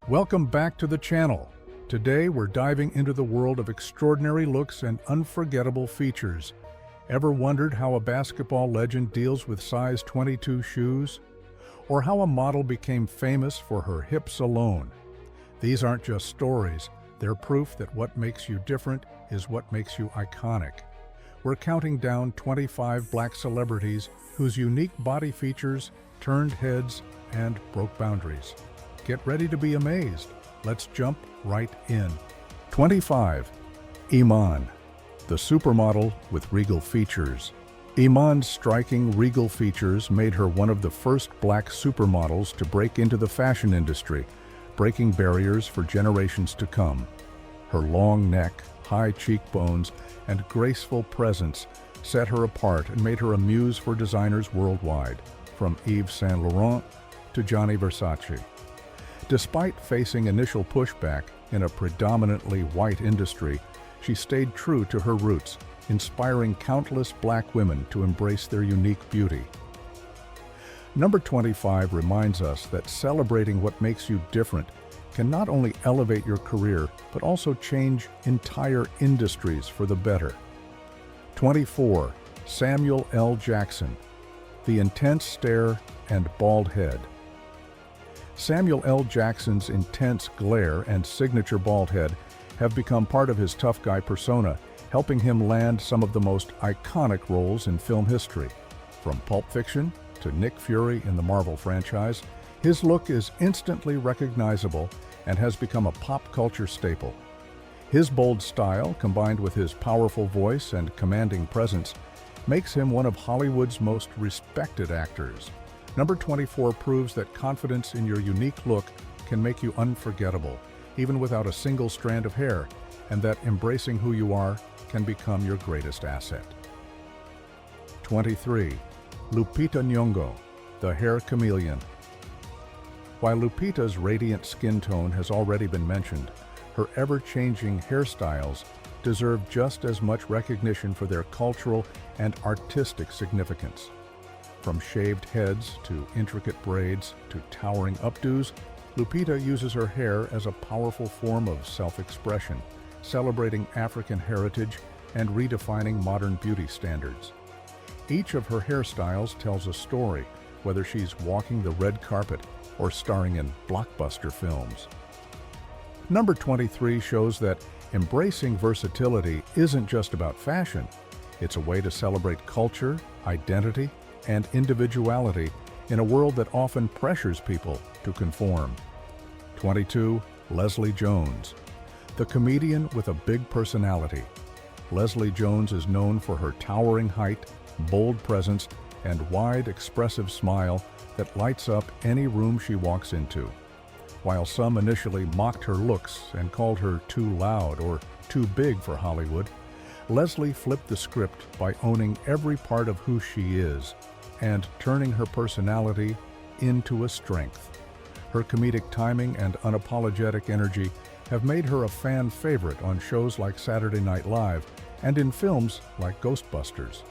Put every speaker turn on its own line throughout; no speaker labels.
Welcome back to the channel. Today we're diving into the world of extraordinary looks and unforgettable features. Ever wondered how a basketball legend deals with size 22 shoes? Or how a model became famous for her hips alone? These aren't just stories, they're proof that what makes you different is what makes you iconic. We're counting down 25 black celebrities whose unique body features turned heads and broke boundaries. Get ready to be amazed. Let's jump right in. 25. Iman, the supermodel with regal features. Iman's striking regal features made her one of the first black supermodels to break into the fashion industry, breaking barriers for generations to come. Her long neck, high cheekbones, and graceful presence set her apart and made her a muse for designers worldwide, from Yves Saint Laurent to Gianni Versace. Despite facing initial pushback in a predominantly white industry, she stayed true to her roots, inspiring countless black women to embrace their unique beauty. Number 25 reminds us that celebrating what makes you different can not only elevate your career, but also change entire industries for the better. 24. Samuel L. Jackson, the intense stare and bald head. Samuel L. Jackson's intense glare and signature bald head have become part of his tough guy persona, helping him land some of the most iconic roles in film history. From Pulp Fiction to Nick Fury in the Marvel franchise, his look is instantly recognizable and has become a pop culture staple. His bold style, combined with his powerful voice and commanding presence, makes him one of Hollywood's most respected actors. Number 24 proves that confidence in your unique look can make you unforgettable, even without a single strand of hair, and that embracing who you are can become your greatest asset. 23. Lupita Nyong'o, the hair chameleon. While Lupita's radiant skin tone has already been mentioned, her ever-changing hairstyles deserve just as much recognition for their cultural and artistic significance. From shaved heads to intricate braids to towering updos, Lupita uses her hair as a powerful form of self-expression, celebrating African heritage and redefining modern beauty standards. Each of her hairstyles tells a story, whether she's walking the red carpet or starring in blockbuster films. Number 23 shows that embracing versatility isn't just about fashion. It's a way to celebrate culture, identity, and individuality in a world that often pressures people to conform. 22. Leslie Jones, the comedian with a big personality. Leslie Jones is known for her towering height, bold presence, and wide, expressive smile that lights up any room she walks into. While some initially mocked her looks and called her too loud or too big for Hollywood, Leslie flipped the script by owning every part of who she is and turning her personality into a strength. Her comedic timing and unapologetic energy have made her a fan favorite on shows like Saturday Night Live and in films like Ghostbusters.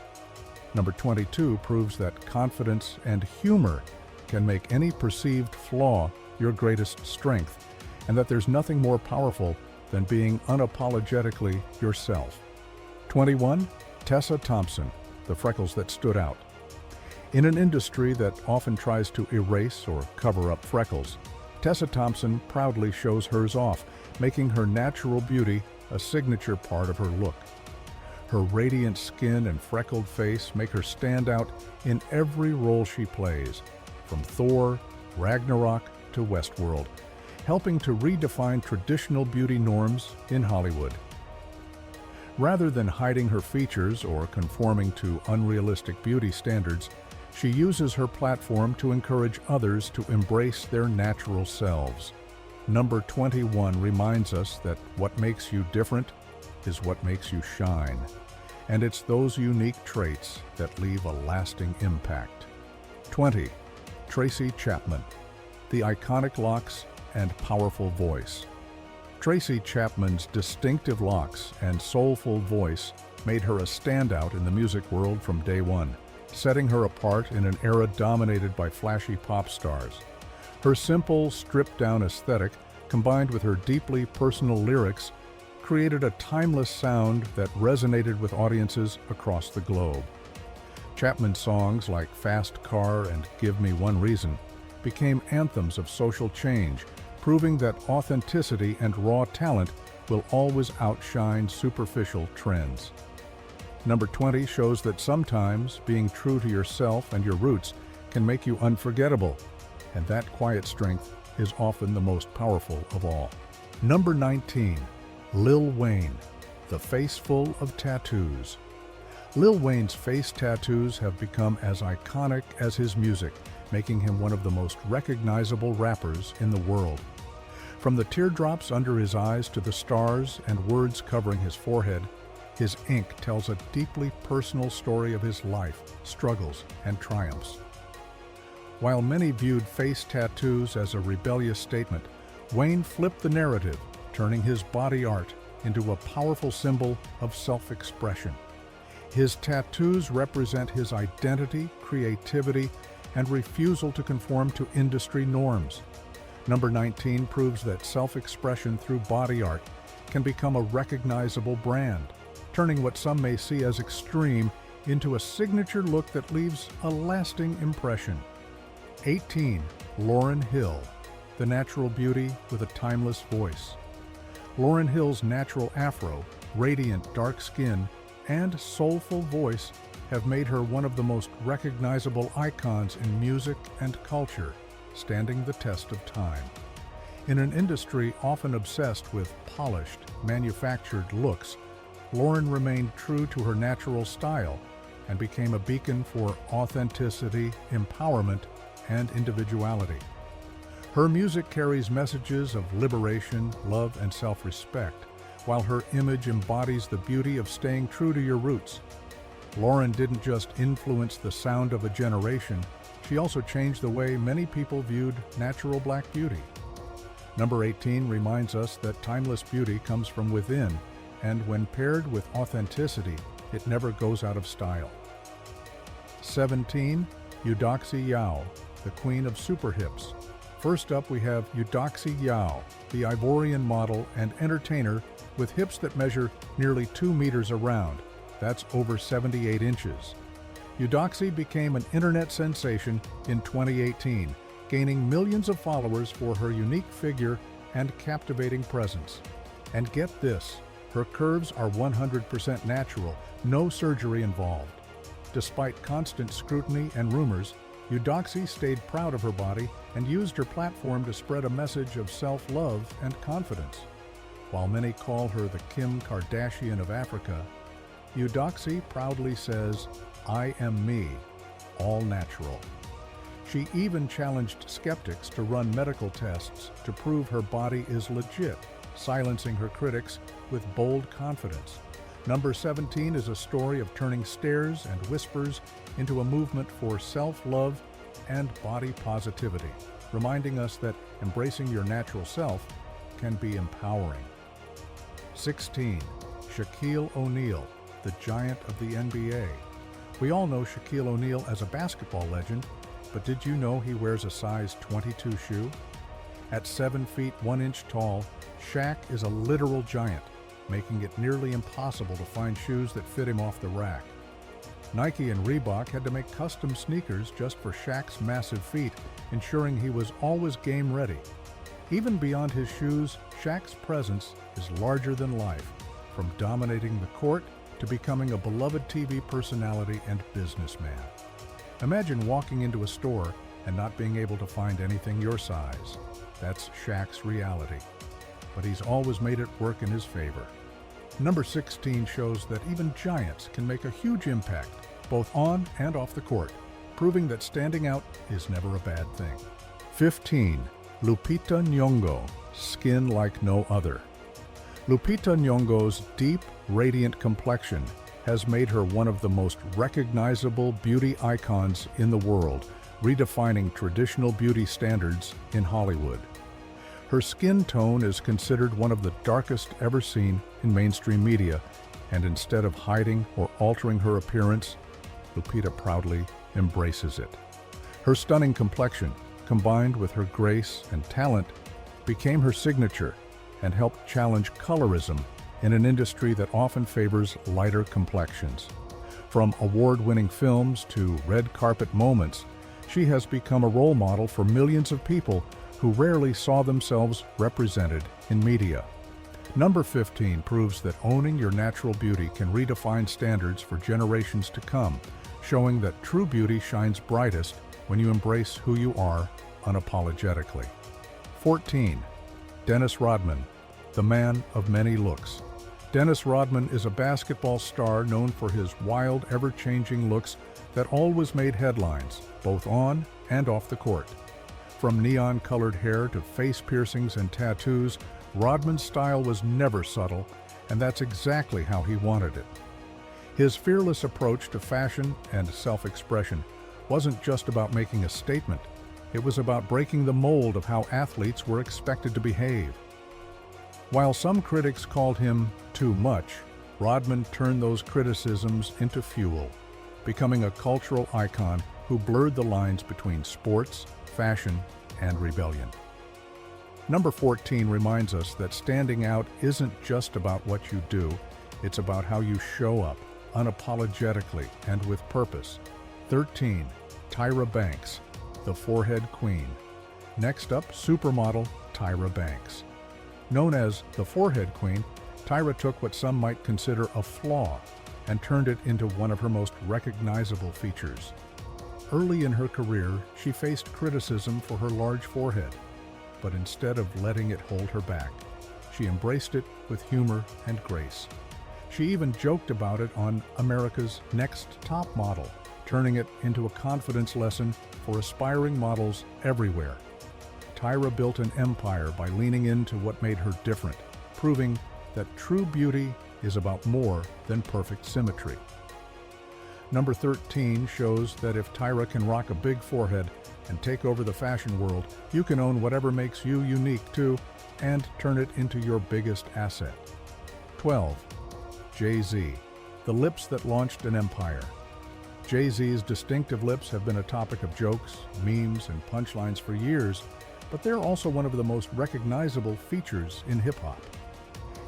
Number 22 proves that confidence and humor can make any perceived flaw your greatest strength, and that there's nothing more powerful than being unapologetically yourself. 21. Tessa Thompson, the freckles that stood out. In an industry that often tries to erase or cover up freckles, Tessa Thompson proudly shows hers off, making her natural beauty a signature part of her look. Her radiant skin and freckled face make her stand out in every role she plays, from Thor, Ragnarok to Westworld, helping to redefine traditional beauty norms in Hollywood. Rather than hiding her features or conforming to unrealistic beauty standards, she uses her platform to encourage others to embrace their natural selves. Number 21 reminds us that what makes you different is what makes you shine. And it's those unique traits that leave a lasting impact. 20. Tracy Chapman, the iconic locks and powerful voice. Tracy Chapman's distinctive locks and soulful voice made her a standout in the music world from day one, setting her apart in an era dominated by flashy pop stars. Her simple, stripped-down aesthetic combined with her deeply personal lyrics, created a timeless sound that resonated with audiences across the globe. Chapman's songs like Fast Car and Give Me One Reason became anthems of social change, proving that authenticity and raw talent will always outshine superficial trends. Number 20 shows that sometimes being true to yourself and your roots can make you unforgettable, and that quiet strength is often the most powerful of all. Number 19. Lil Wayne, the face full of tattoos. Lil Wayne's face tattoos have become as iconic as his music, making him one of the most recognizable rappers in the world. From the teardrops under his eyes to the stars and words covering his forehead, his ink tells a deeply personal story of his life, struggles, and triumphs. While many viewed face tattoos as a rebellious statement, Wayne flipped the narrative, turning his body art into a powerful symbol of self-expression. His tattoos represent his identity, creativity, and refusal to conform to industry norms. Number 19 proves that self-expression through body art can become a recognizable brand, turning what some may see as extreme into a signature look that leaves a lasting impression. 18. Lauryn Hill, the natural beauty with a timeless voice. Lauryn Hill's natural afro, radiant dark skin, and soulful voice have made her one of the most recognizable icons in music and culture, standing the test of time. In an industry often obsessed with polished, manufactured looks, Lauryn remained true to her natural style and became a beacon for authenticity, empowerment, and individuality. Her music carries messages of liberation, love, and self-respect, while her image embodies the beauty of staying true to your roots. Lauryn didn't just influence the sound of a generation, she also changed the way many people viewed natural black beauty. Number 18 reminds us that timeless beauty comes from within, and when paired with authenticity, it never goes out of style. 17. Eudoxie Yao, the queen of super hips. First up, we have Eudoxie Yao, the Ivorian model and entertainer with hips that measure nearly 2 meters around. That's over 78 inches. Eudoxie became an internet sensation in 2018, gaining millions of followers for her unique figure and captivating presence. And get this, her curves are 100% natural, no surgery involved. Despite constant scrutiny and rumors, Eudoxie stayed proud of her body and used her platform to spread a message of self-love and confidence. While many call her the Kim Kardashian of Africa, Eudoxie proudly says, "I am me, all natural." She even challenged skeptics to run medical tests to prove her body is legit, silencing her critics with bold confidence. Number 17 is a story of turning stares and whispers into a movement for self-love and body positivity, reminding us that embracing your natural self can be empowering. 16. Shaquille O'Neal, the giant of the NBA. We all know Shaquille O'Neal as a basketball legend, but did you know he wears a size 22 shoe? At 7 feet 1 inch tall, Shaq is a literal giant, making it nearly impossible to find shoes that fit him off the rack. Nike and Reebok had to make custom sneakers just for Shaq's massive feet, ensuring he was always game ready. Even beyond his shoes, Shaq's presence is larger than life, from dominating the court to becoming a beloved TV personality and businessman. Imagine walking into a store and not being able to find anything your size. That's Shaq's reality. But he's always made it work in his favor. Number 16 shows that even giants can make a huge impact, both on and off the court, proving that standing out is never a bad thing. 15. Lupita Nyong'o, skin like no other. Lupita Nyong'o's deep, radiant complexion has made her one of the most recognizable beauty icons in the world, redefining traditional beauty standards in Hollywood. Her skin tone is considered one of the darkest ever seen in mainstream media, and instead of hiding or altering her appearance, Lupita proudly embraces it. Her stunning complexion, combined with her grace and talent, became her signature and helped challenge colorism in an industry that often favors lighter complexions. From award-winning films to red carpet moments, she has become a role model for millions of people who rarely saw themselves represented in media. Number 15 proves that owning your natural beauty can redefine standards for generations to come, showing that true beauty shines brightest when you embrace who you are unapologetically. 14. Dennis Rodman, the man of many looks. Dennis Rodman is a basketball star known for his wild, ever-changing looks that always made headlines, both on and off the court. From neon-colored hair to face piercings and tattoos, Rodman's style was never subtle, and that's exactly how he wanted it. His fearless approach to fashion and self-expression wasn't just about making a statement, it was about breaking the mold of how athletes were expected to behave. While some critics called him too much, Rodman turned those criticisms into fuel, becoming a cultural icon who blurred the lines between sports, fashion, and rebellion. Number 14 reminds us that standing out isn't just about what you do, it's about how you show up, unapologetically and with purpose. 13. Tyra Banks, the forehead queen. Next up, supermodel Tyra Banks. Known as the forehead queen, Tyra took what some might consider a flaw and turned it into one of her most recognizable features. Early in her career, she faced criticism for her large forehead, but instead of letting it hold her back, she embraced it with humor and grace. She even joked about it on America's Next Top Model, turning it into a confidence lesson for aspiring models everywhere. Tyra built an empire by leaning into what made her different, proving that true beauty is about more than perfect symmetry. Number 13 shows that if Tyra can rock a big forehead and take over the fashion world, you can own whatever makes you unique too, and turn it into your biggest asset. 12. Jay-Z, the lips that launched an empire. Jay-Z's distinctive lips have been a topic of jokes, memes, and punchlines for years, but they're also one of the most recognizable features in hip-hop.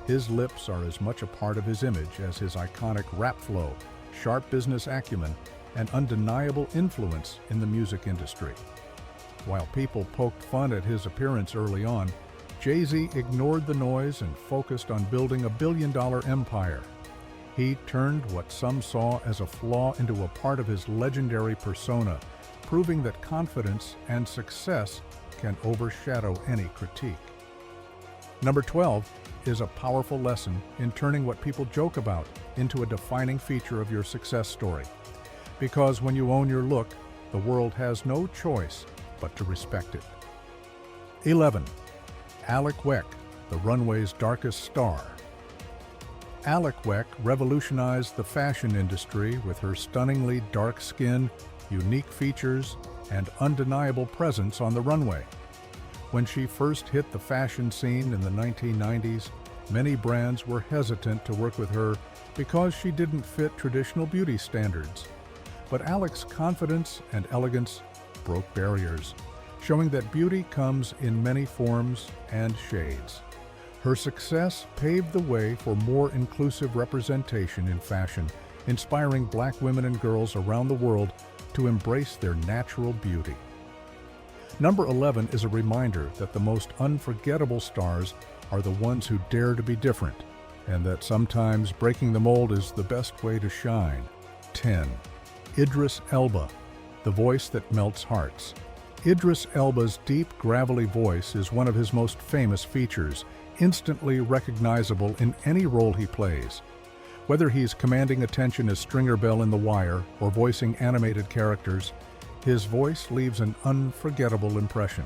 His lips are as much a part of his image as his iconic rap flow, sharp business acumen, and undeniable influence in the music industry. While people poked fun at his appearance early on, Jay-Z ignored the noise and focused on building a billion-dollar empire. He turned what some saw as a flaw into a part of his legendary persona, proving that confidence and success can overshadow any critique. Number 12 is a powerful lesson in turning what people joke about into a defining feature of your success story. Because when you own your look, the world has no choice but to respect it. 11. Alec Weck, the runway's darkest star. Alec Weck revolutionized the fashion industry with her stunningly dark skin, unique features, and undeniable presence on the runway. When she first hit the fashion scene in the 1990s, many brands were hesitant to work with her because she didn't fit traditional beauty standards. But Alec's confidence and elegance broke barriers, showing that beauty comes in many forms and shades. Her success paved the way for more inclusive representation in fashion, inspiring Black women and girls around the world to embrace their natural beauty. Number 11 is a reminder that the most unforgettable stars are the ones who dare to be different, and that sometimes breaking the mold is the best way to shine. 10. Idris Elba, the voice that melts hearts. Idris Elba's deep, gravelly voice is one of his most famous features, instantly recognizable in any role he plays. Whether he's commanding attention as Stringer Bell in The Wire or voicing animated characters, his voice leaves an unforgettable impression.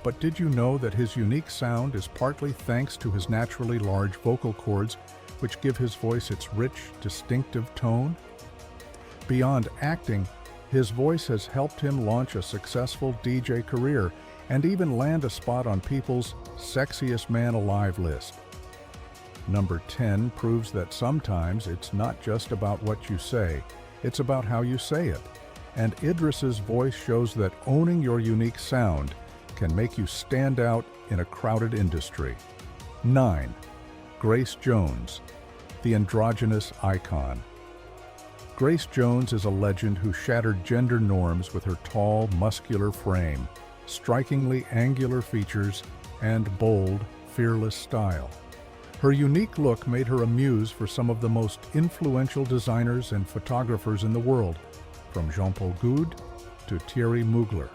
But did you know that his unique sound is partly thanks to his naturally large vocal cords, which give his voice its rich, distinctive tone? Beyond acting, his voice has helped him launch a successful DJ career and even land a spot on People's Sexiest Man Alive list. Number 10 proves that sometimes it's not just about what you say, it's about how you say it. And Idris's voice shows that owning your unique sound can make you stand out in a crowded industry. 9. Grace Jones, the androgynous icon. Grace Jones is a legend who shattered gender norms with her tall, muscular frame, strikingly angular features, and bold, fearless style. Her unique look made her a muse for some of the most influential designers and photographers in the world, from Jean-Paul Goude to Thierry Mugler.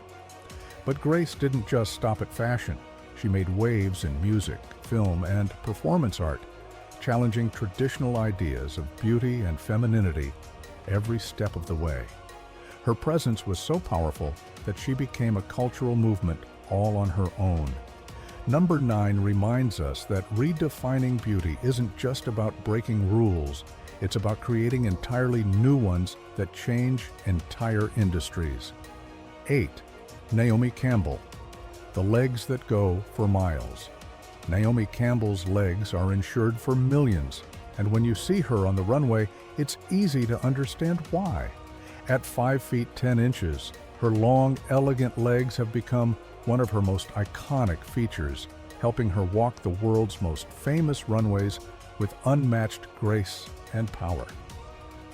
But Grace didn't just stop at fashion. She made waves in music, film, and performance art, challenging traditional ideas of beauty and femininity every step of the way. Her presence was so powerful that she became a cultural movement all on her own. Number 9 reminds us that redefining beauty isn't just about breaking rules, it's about creating entirely new ones that change entire industries. 8. Naomi Campbell, the legs that go for miles. Naomi Campbell's legs are insured for millions, and when you see her on the runway, it's easy to understand why. At 5 feet 10 inches, her long, elegant legs have become one of her most iconic features, helping her walk the world's most famous runways with unmatched grace and power.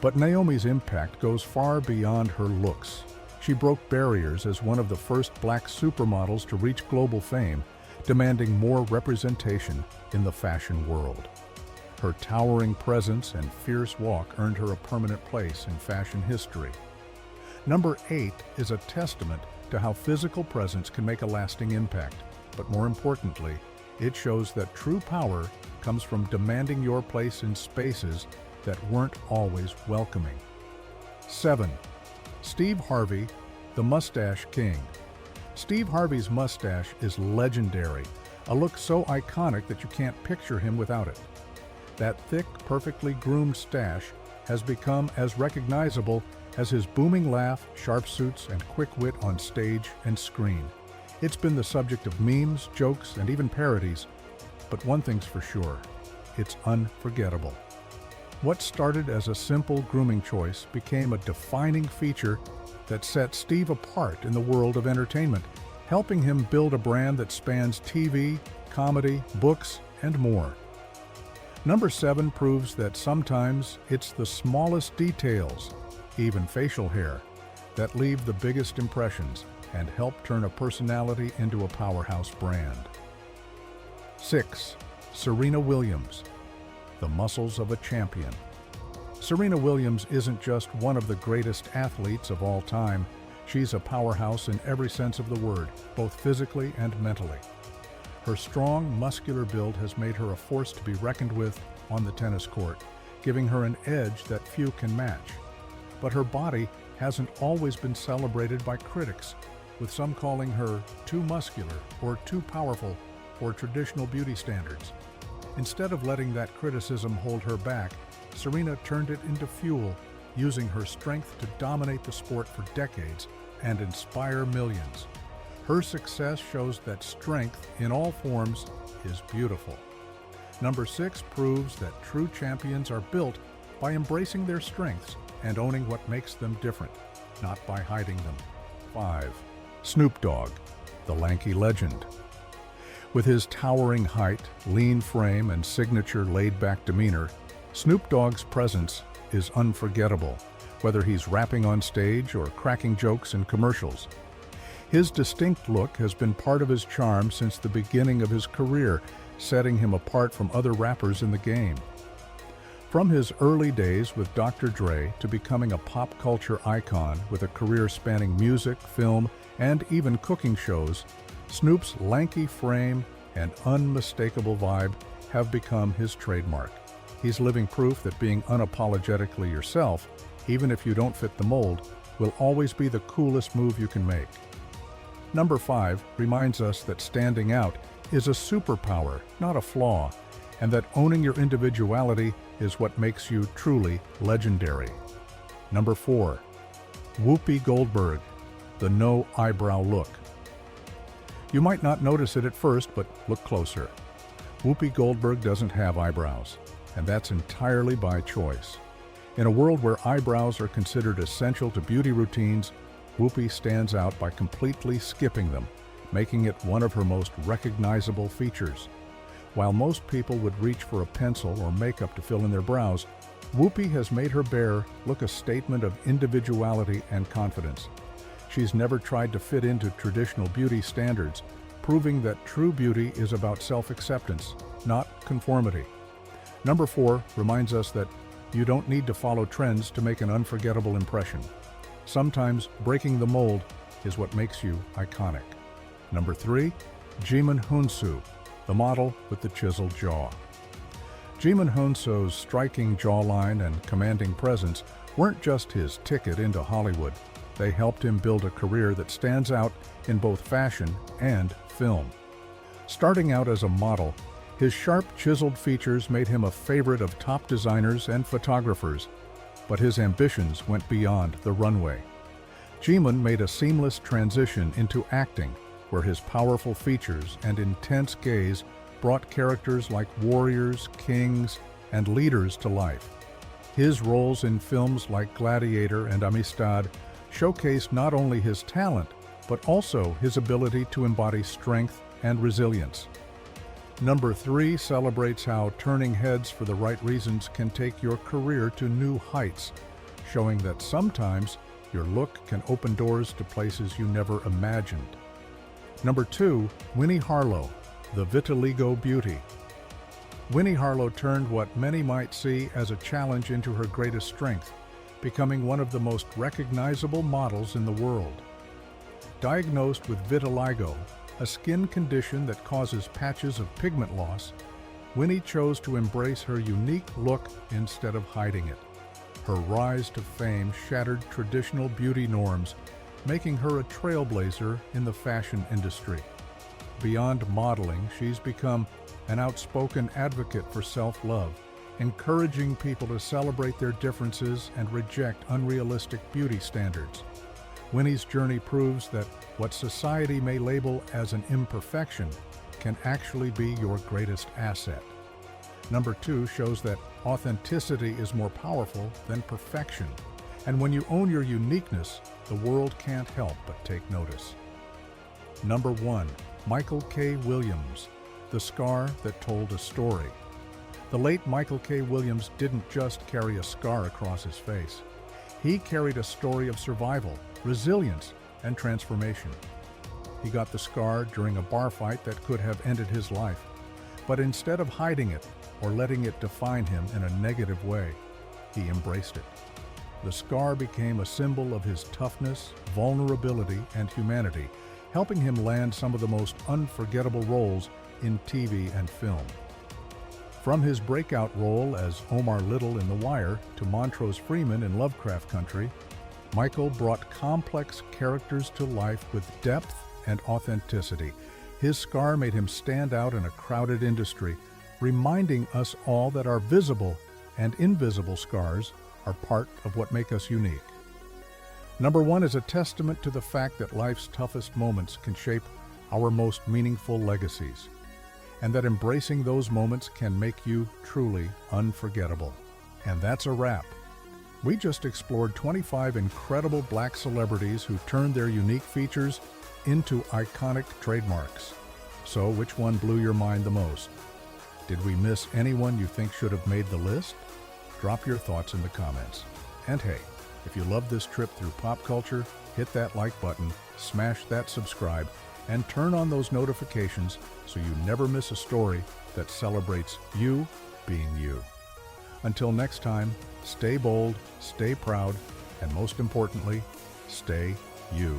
But Naomi's impact goes far beyond her looks. She broke barriers as one of the first black supermodels to reach global fame, demanding more representation in the fashion world. Her towering presence and fierce walk earned her a permanent place in fashion history. Number 8 is a testament to how physical presence can make a lasting impact, but more importantly, it shows that true power comes from demanding your place in spaces that weren't always welcoming. 7. Steve Harvey, the Mustache King. Steve Harvey's mustache is legendary, a look so iconic that you can't picture him without it. That thick, perfectly groomed stash has become as recognizable as his booming laugh, sharp suits, and quick wit on stage and screen. It's been the subject of memes, jokes, and even parodies, but one thing's for sure, it's unforgettable. What started as a simple grooming choice became a defining feature that set Steve apart in the world of entertainment, helping him build a brand that spans TV, comedy, books, and more. Number 7 proves that sometimes it's the smallest details, even facial hair, that leave the biggest impressions and help turn a personality into a powerhouse brand. 6. Serena Williams, the muscles of a champion. Serena Williams isn't just one of the greatest athletes of all time, she's a powerhouse in every sense of the word, both physically and mentally. Her strong, muscular build has made her a force to be reckoned with on the tennis court, giving her an edge that few can match. But her body hasn't always been celebrated by critics, with some calling her too muscular or too powerful for traditional beauty standards. Instead of letting that criticism hold her back, Serena turned it into fuel, using her strength to dominate the sport for decades and inspire millions. Her success shows that strength in all forms is beautiful. Number 6 proves that true champions are built by embracing their strengths and owning what makes them different, not by hiding them. 5. Snoop Dogg, the lanky legend. With his towering height, lean frame, and signature laid-back demeanor, Snoop Dogg's presence is unforgettable, whether he's rapping on stage or cracking jokes in commercials. His distinct look has been part of his charm since the beginning of his career, setting him apart from other rappers in the game. From his early days with Dr. Dre to becoming a pop culture icon with a career spanning music, film, and even cooking shows, Snoop's lanky frame and unmistakable vibe have become his trademark. He's living proof that being unapologetically yourself, even if you don't fit the mold, will always be the coolest move you can make. Number 5 reminds us that standing out is a superpower, not a flaw, and that owning your individuality is what makes you truly legendary. Number 4. Whoopi Goldberg, the no eyebrow look. You might not notice it at first, but look closer. Whoopi Goldberg doesn't have eyebrows, and that's entirely by choice. In a world where eyebrows are considered essential to beauty routines, Whoopi stands out by completely skipping them, making it one of her most recognizable features. While most people would reach for a pencil or makeup to fill in their brows, Whoopi has made her bare look a statement of individuality and confidence. She's never tried to fit into traditional beauty standards, proving that true beauty is about self-acceptance, not conformity. Number 4 reminds us that you don't need to follow trends to make an unforgettable impression. Sometimes breaking the mold is what makes you iconic. Number 3, Jimin Hunsu, the model with the chiseled jaw. Jimin Hunsu's striking jawline and commanding presence weren't just his ticket into Hollywood. They helped him build a career that stands out in both fashion and film. Starting out as a model, his sharp, chiseled features made him a favorite of top designers and photographers, but his ambitions went beyond the runway. Jimin made a seamless transition into acting, where his powerful features and intense gaze brought characters like warriors, kings, and leaders to life. His roles in films like Gladiator and Amistad showcased not only his talent, but also his ability to embody strength and resilience. Number 3 celebrates how turning heads for the right reasons can take your career to new heights, showing that sometimes your look can open doors to places you never imagined. Number 2, Winnie Harlow, the vitiligo beauty. Winnie Harlow turned what many might see as a challenge into her greatest strength, becoming one of the most recognizable models in the world. Diagnosed with vitiligo, a skin condition that causes patches of pigment loss, Winnie chose to embrace her unique look instead of hiding it. Her rise to fame shattered traditional beauty norms, making her a trailblazer in the fashion industry. Beyond modeling, she's become an outspoken advocate for self-love, encouraging people to celebrate their differences and reject unrealistic beauty standards. Winnie's journey proves that what society may label as an imperfection can actually be your greatest asset. Number 2 shows that authenticity is more powerful than perfection, and when you own your uniqueness, the world can't help but take notice. Number 1, Michael K. Williams, the scar that told a story. The late Michael K. Williams didn't just carry a scar across his face. He carried a story of survival, resilience, and transformation. He got the scar during a bar fight that could have ended his life, but instead of hiding it or letting it define him in a negative way, he embraced it. The scar became a symbol of his toughness, vulnerability, and humanity, helping him land some of the most unforgettable roles in TV and film. From his breakout role as Omar Little in The Wire to Montrose Freeman in Lovecraft Country, Michael brought complex characters to life with depth and authenticity. His scar made him stand out in a crowded industry, reminding us all that our visible and invisible scars are part of what make us unique. Number 1 is a testament to the fact that life's toughest moments can shape our most meaningful legacies, and that embracing those moments can make you truly unforgettable. And that's a wrap. We just explored 25 incredible Black celebrities who turned their unique features into iconic trademarks. So which one blew your mind the most? Did we miss anyone you think should have made the list? Drop your thoughts in the comments. And hey, if you love this trip through pop culture, hit that like button, smash that subscribe, and turn on those notifications so you never miss a story that celebrates you being you. Until next time, stay bold, stay proud, and most importantly, stay you.